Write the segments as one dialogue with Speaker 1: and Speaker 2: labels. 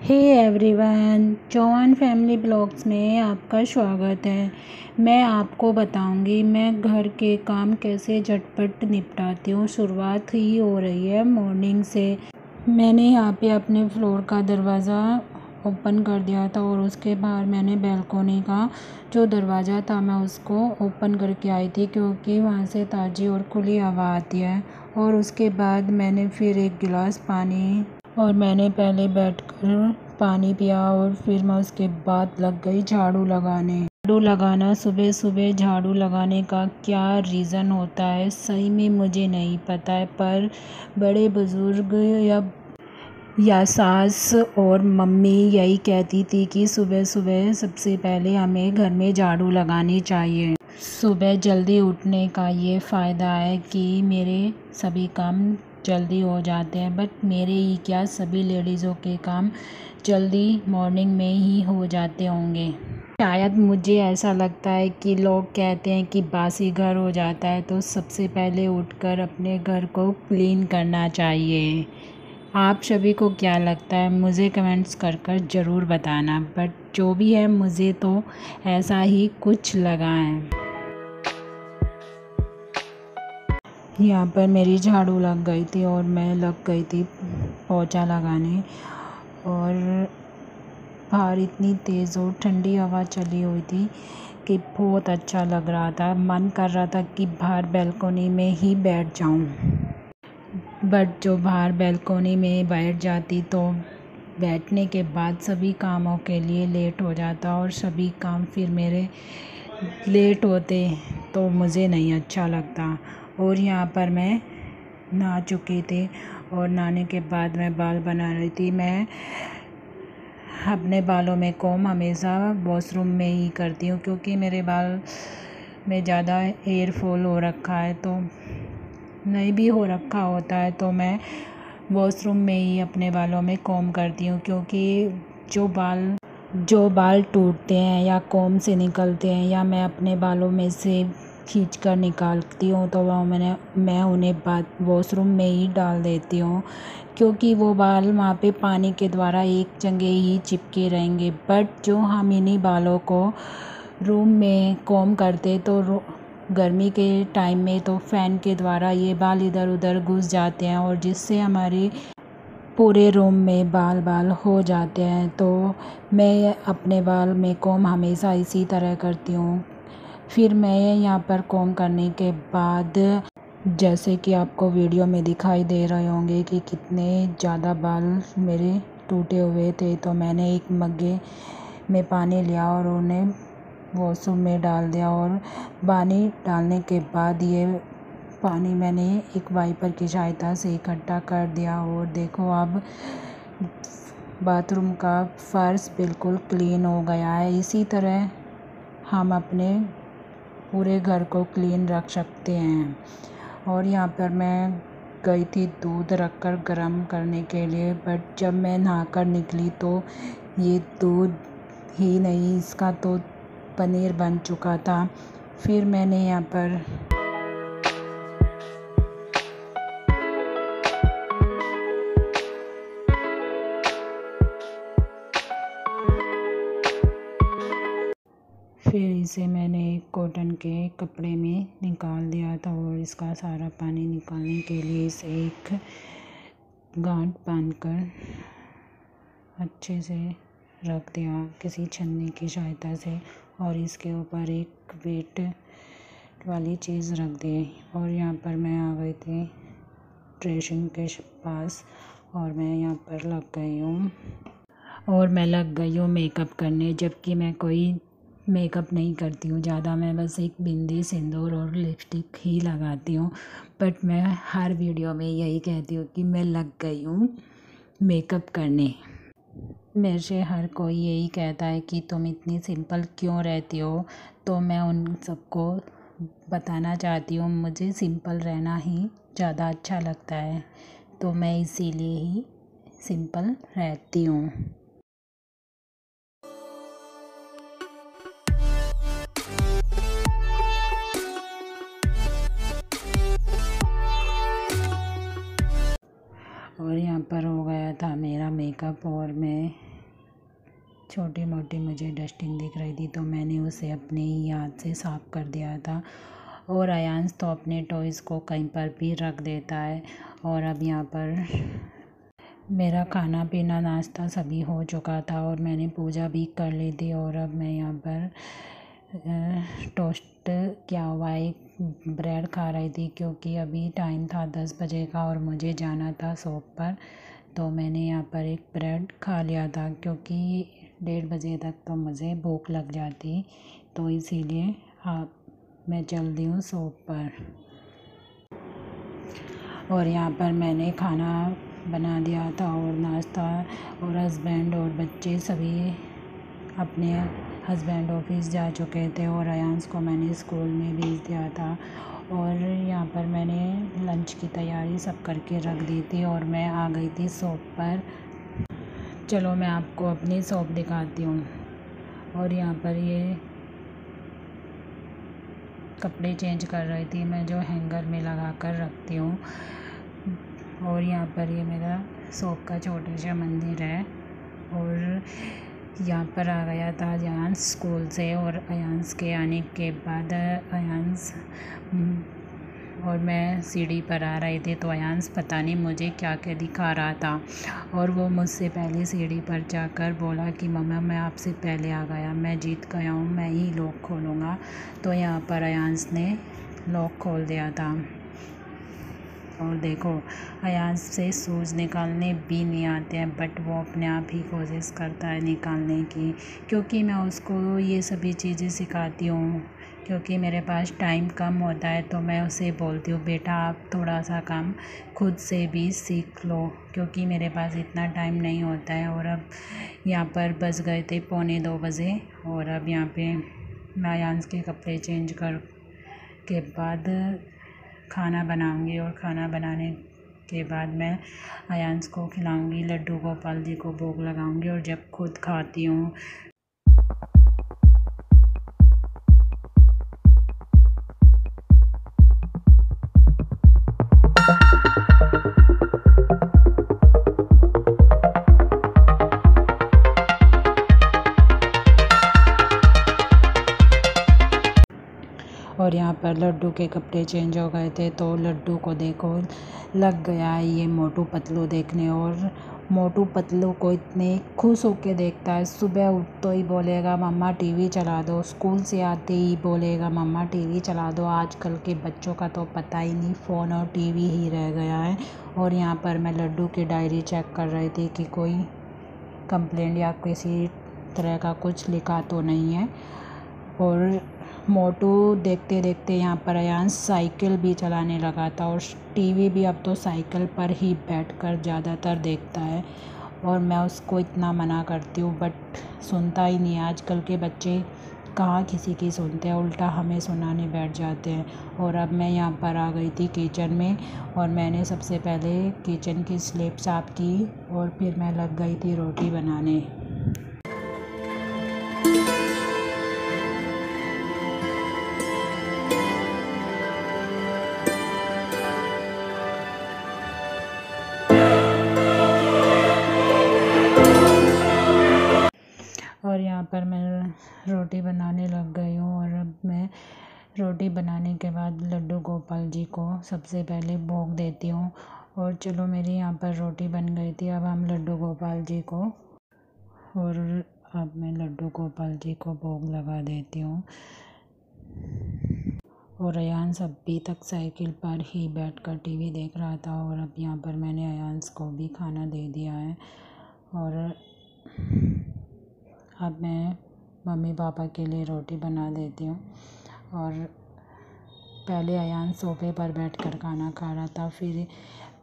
Speaker 1: हे everyone, Chauhan family blogs में आपका स्वागत है। मैं आपको बताऊंगी मैं घर के काम कैसे झटपट निपटाती हूँ। शुरुआत ही हो रही है मॉर्निंग से। मैंने यहाँ पे अपने फ्लोर का दरवाज़ा ओपन कर दिया था और उसके बाहर मैंने बैल्कोनी का जो दरवाज़ा था मैं उसको ओपन करके आई थी, क्योंकि वहाँ से ताज़ी और खुली हवा आती है। और उसके बाद मैंने फिर एक गिलास पानी और मैंने पहले बैठकर पानी पिया और फिर मैं उसके बाद लग गई झाड़ू लगाने। झाड़ू लगाना, सुबह सुबह झाड़ू लगाने का क्या रीज़न होता है सही में मुझे नहीं पता है, पर बड़े बुज़ुर्ग या सास और मम्मी यही कहती थी कि सुबह सुबह सबसे पहले हमें घर में झाड़ू लगानी चाहिए। सुबह जल्दी उठने का ये फ़ायदा है कि मेरे सभी काम जल्दी हो जाते हैं, बट मेरे ही क्या सभी लेडीज़ों के काम जल्दी मॉर्निंग में ही हो जाते होंगे। शायद मुझे ऐसा लगता है कि लोग कहते हैं कि बासी घर हो जाता है, तो सबसे पहले उठकर अपने घर को क्लीन करना चाहिए। आप सभी को क्या लगता है मुझे कमेंट्स कर कर ज़रूर बताना, बट जो भी है मुझे तो ऐसा ही कुछ लगा है। यहाँ पर मेरी झाड़ू लग गई थी और मैं लग गई थी पोंछा लगाने, और बाहर इतनी तेज़ और ठंडी हवा चली हुई थी कि बहुत अच्छा लग रहा था। मन कर रहा था कि बाहर बैल्कोनी में ही बैठ जाऊं, बट जो बाहर बैल्कोनी में बैठ जाती तो बैठने के बाद सभी कामों के लिए लेट हो जाता और सभी काम फिर मेरे लेट होते तो मुझे नहीं अच्छा लगता। और यहाँ पर मैं नहा चुकी थी और नहाने के बाद मैं बाल बना रही थी। मैं अपने बालों में कॉम्ब हमेशा वॉशरूम में ही करती हूँ, क्योंकि मेरे बाल में ज़्यादा हेयर फॉल हो रखा है, तो नहीं भी हो रखा होता है तो मैं वॉशरूम में ही अपने बालों में कॉम्ब करती हूँ। क्योंकि जो बाल टूटते हैं या कॉम्ब से निकलते हैं या मैं अपने बालों में से खींच कर निकालती हूँ तो मैं उन्हें बाद वॉशरूम में ही डाल देती हूँ, क्योंकि वो बाल वहाँ पे पानी के द्वारा एक जगह ही चिपके रहेंगे। बट जो हम इन्हीं बालों को रूम में कॉम्ब करते तो गर्मी के टाइम में तो फ़ैन के द्वारा ये बाल इधर उधर घुस जाते हैं और जिससे हमारे पूरे रूम में बाल हो जाते हैं। तो मैं अपने बाल में कॉम्ब हमेशा इसी तरह करती हूँ। फिर मैं यहाँ पर कॉम्ब करने के बाद, जैसे कि आपको वीडियो में दिखाई दे रहे होंगे कि कितने ज़्यादा बाल मेरे टूटे हुए थे, तो मैंने एक मग्गे में पानी लिया और उन्हें वॉशरूम में डाल दिया। और पानी डालने के बाद ये पानी मैंने एक वाइपर की सहायता से इकट्ठा कर दिया और देखो अब बाथरूम का फर्श बिल्कुल क्लीन हो गया है। इसी तरह हम अपने पूरे घर को क्लीन रख सकते हैं। और यहाँ पर मैं गई थी दूध रखकर गर्म करने के लिए, बट जब मैं नहाकर निकली तो ये दूध ही नहीं, इसका तो पनीर बन चुका था। फिर मैंने यहाँ पर इसे मैंने एक कॉटन के कपड़े में निकाल दिया था और इसका सारा पानी निकालने के लिए इसे एक गांठ बांधकर अच्छे से रख दिया किसी छन्नी की सहायता से, और इसके ऊपर एक वेट वाली चीज़ रख दी। और यहाँ पर मैं आ गई थी ड्रेसिंग के पास और मैं यहाँ पर लग गई हूँ मेकअप करने, जबकि मैं कोई मेकअप नहीं करती हूँ ज़्यादा। मैं बस एक बिंदी, सिंदूर और लिपस्टिक ही लगाती हूँ, बट मैं हर वीडियो में यही कहती हूँ कि मैं लग गई हूँ मेकअप करने। मेरे से हर कोई यही कहता है कि तुम इतनी सिंपल क्यों रहती हो, तो मैं उन सबको बताना चाहती हूँ मुझे सिंपल रहना ही ज़्यादा अच्छा लगता है, तो मैं इसीलिए ही सिंपल रहती हूँ। और यहाँ पर हो गया था मेरा मेकअप और मैं छोटी मोटी मुझे डस्टिंग दिख रही थी, तो मैंने उसे अपने ही हाथ से साफ़ कर दिया था। और अयांश तो अपने टॉयज़ को कहीं पर भी रख देता है। और अब यहाँ पर मेरा खाना पीना नाश्ता सभी हो चुका था और मैंने पूजा भी कर ली थी। और अब मैं यहाँ पर टोस्ट किया हुआ एक ब्रेड खा रही थी, क्योंकि अभी टाइम था 10 बजे का और मुझे जाना था शॉप पर। तो मैंने यहाँ पर एक ब्रेड खा लिया था, क्योंकि 1:30 बजे तक तो मुझे भूख लग जाती, तो इसीलिए मैं चल दी हूँ शॉप पर। और यहाँ पर मैंने खाना बना दिया था और नाश्ता, और हस्बैंड और बच्चे सभी अपने हस्बैंड ऑफिस जा चुके थे और अयांश को मैंने स्कूल में भेज दिया था। और यहाँ पर मैंने लंच की तैयारी सब करके रख दी थी और मैं आ गई थी शॉप पर। चलो मैं आपको अपनी शॉप दिखाती हूँ। और यहाँ पर ये कपड़े चेंज कर रही थी मैं, जो हैंगर में लगा कर रखती हूँ। और यहाँ पर ये मेरा शॉप का छोटा सा मंदिर है। और यहाँ पर आ गया था अयांश स्कूल से, और अयांश के आने के बाद अयांश और मैं सीढ़ी पर आ रहे थे, तो अयांश पता नहीं मुझे क्या क्या दिखा रहा था, और वो मुझसे पहले सीढ़ी पर जाकर बोला कि मम्मा मैं आपसे पहले आ गया, मैं जीत गया हूँ, मैं ही लॉक खोलूँगा। तो यहाँ पर अयांश ने लॉक खोल दिया था। और देखो, अयांश से शूज़ निकालने भी नहीं आते हैं, बट वो अपने आप ही कोशिश करता है निकालने की, क्योंकि मैं उसको ये सभी चीज़ें सिखाती हूँ। क्योंकि मेरे पास टाइम कम होता है, तो मैं उसे बोलती हूँ बेटा आप थोड़ा सा काम खुद से भी सीख लो, क्योंकि मेरे पास इतना टाइम नहीं होता है। और अब यहाँ पर बज गए थे 1:45 बजे, और अब यहाँ पे मैं अयांश के कपड़े चेंज कर के बाद खाना बनाऊंगी, और खाना बनाने के बाद मैं अयांश को खिलाऊंगी, लड्डू गोपाल जी को भोग लगाऊंगी, और जब खुद खाती हूँ। और यहाँ पर लड्डू के कपड़े चेंज हो गए थे, तो लड्डू को देखो लग गया है ये मोटू पतलू देखने। और मोटू पतलू को इतने खुश होके देखता है, सुबह उठ तो ही बोलेगा मम्मा टीवी चला दो, स्कूल से आते ही बोलेगा मम्मा टीवी चला दो। आजकल के बच्चों का तो पता ही नहीं, फ़ोन और टीवी ही रह गया है। और यहाँ पर मैं लड्डू की डायरी चेक कर रही थी कि कोई कंप्लेंट या किसी तरह का कुछ लिखा तो नहीं है। और मोटू देखते देखते यहाँ पर अयांश साइकिल भी चलाने लगा था, और टीवी भी अब तो साइकिल पर ही बैठकर ज़्यादातर देखता है। और मैं उसको इतना मना करती हूँ, बट सुनता ही नहीं है। आजकल के बच्चे कहाँ किसी की सुनते हैं, उल्टा हमें सुनाने बैठ जाते हैं। और अब मैं यहाँ पर आ गई थी किचन में, और मैंने सबसे पहले किचन की स्लैब साफ़ की, और फिर मैं लग गई थी रोटी बनाने। और यहाँ पर मैं रोटी बनाने लग गई हूँ। और अब मैं रोटी बनाने के बाद लड्डू गोपाल जी को सबसे पहले भोग देती हूँ। और चलो मेरी यहाँ पर रोटी बन गई थी, अब हम लड्डू गोपाल जी को, और अब मैं लड्डू गोपाल जी को भोग लगा देती हूँ। और अयांश अभी तक साइकिल पर ही बैठकर टीवी देख रहा था, और अब यहाँ पर मैंने अयांश को भी खाना दे दिया है। और अब मैं मम्मी पापा के लिए रोटी बना देती हूँ। और पहले अयांश सोफ़े पर बैठकर खाना खा रहा था, फिर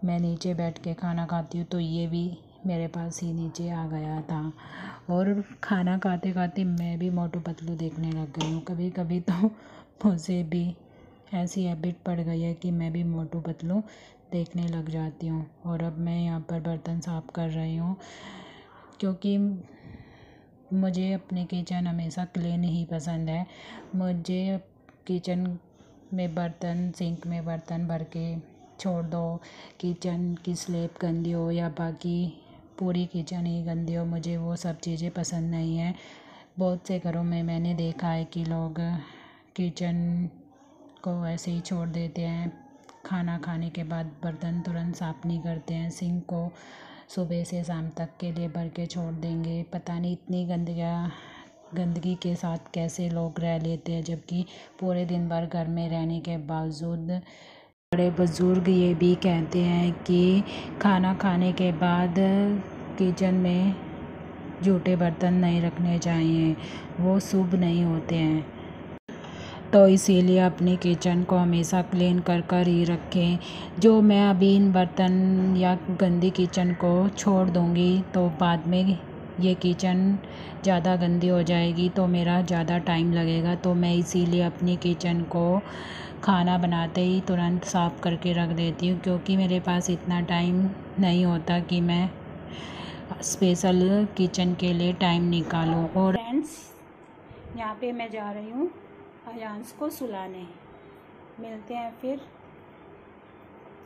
Speaker 1: मैं नीचे बैठ के खाना खाती हूँ, तो ये भी मेरे पास ही नीचे आ गया था। और खाना खाते खाते मैं भी मोटू पतलू देखने लग गई हूँ। कभी कभी तो मुझे भी ऐसी हैबिट पड़ गई है कि मैं भी मोटू पतलू देखने लग जाती हूँ। और अब मैं यहाँ पर बर्तन साफ़ कर रही हूँ, क्योंकि मुझे अपने किचन हमेशा क्लीन ही पसंद है। मुझे किचन में बर्तन, सिंक में बर्तन भर के छोड़ दो, किचन की स्लैब गंदी हो या बाकी पूरी किचन ही गंदी हो, मुझे वो सब चीज़ें पसंद नहीं है। बहुत से घरों में मैंने देखा है कि लोग किचन को ऐसे ही छोड़ देते हैं, खाना खाने के बाद बर्तन तुरंत साफ़ नहीं करते हैं, सिंक को सुबह से शाम तक के लिए भर के छोड़ देंगे। पता नहीं इतनी गंदगी के साथ कैसे लोग रह लेते हैं, जबकि पूरे दिन भर घर में रहने के बावजूद। बड़े बुज़ुर्ग ये भी कहते हैं कि खाना खाने के बाद किचन में जूठे बर्तन नहीं रखने चाहिए, वो शुभ नहीं होते हैं। तो इसीलिए अपनी किचन को हमेशा क्लीन कर ही रखें। जो मैं अभी इन बर्तन या गंदी किचन को छोड़ दूँगी तो बाद में ये किचन ज़्यादा गंदी हो जाएगी, तो मेरा ज़्यादा टाइम लगेगा। तो मैं इसीलिए अपनी किचन को खाना बनाते ही तुरंत साफ़ करके रख देती हूँ, क्योंकि मेरे पास इतना टाइम नहीं होता कि मैं स्पेशल किचन के लिए टाइम निकालूं। और फ्रेंड्स, यहाँ पे मैं जा रही हूँ अयांश को सुलाने। मिलते हैं फिर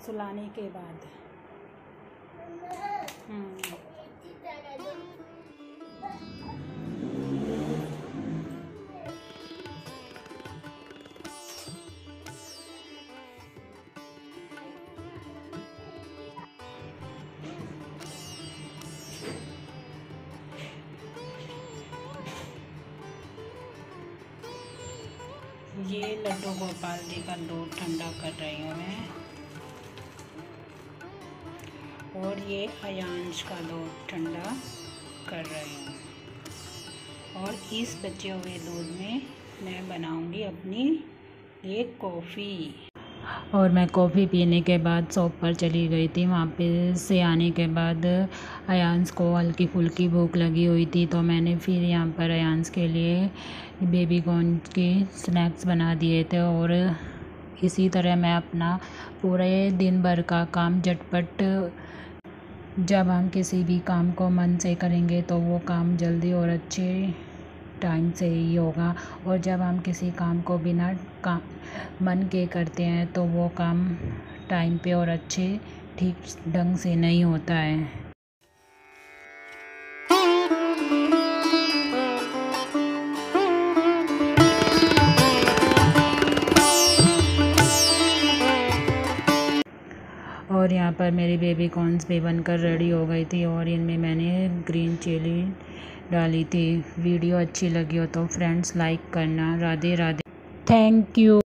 Speaker 1: सुलाने के बाद। ये लड्डू गोपाल जी का दूध ठंडा कर रही हूँ मैं, और ये अयांश का दूध ठंडा कर रही हूँ। और इस बचे हुए दूध में मैं बनाऊँगी अपनी एक कॉफ़ी। और मैं कॉफ़ी पीने के बाद शॉप पर चली गई थी। वहाँ पे से आने के बाद अयांश को हल्की फुल्की भूख लगी हुई थी, तो मैंने फिर यहाँ पर अयांश के लिए बेबी कॉर्न के स्नैक्स बना दिए थे। और इसी तरह मैं अपना पूरे दिन भर का काम झटपट, जब हम किसी भी काम को मन से करेंगे तो वो काम जल्दी और अच्छे टाइम से ही होगा, और जब हम किसी काम को बिना मन के करते हैं तो वो काम टाइम पे और अच्छे ठीक ढंग से नहीं होता है। और यहाँ पर मेरी बेबी कॉर्न्स भी बनकर रेडी हो गई थी, और इनमें मैंने ग्रीन चिली डाली थी। वीडियो अच्छी लगी हो तो फ्रेंड्स लाइक करना। Radhe Radhe, thank you.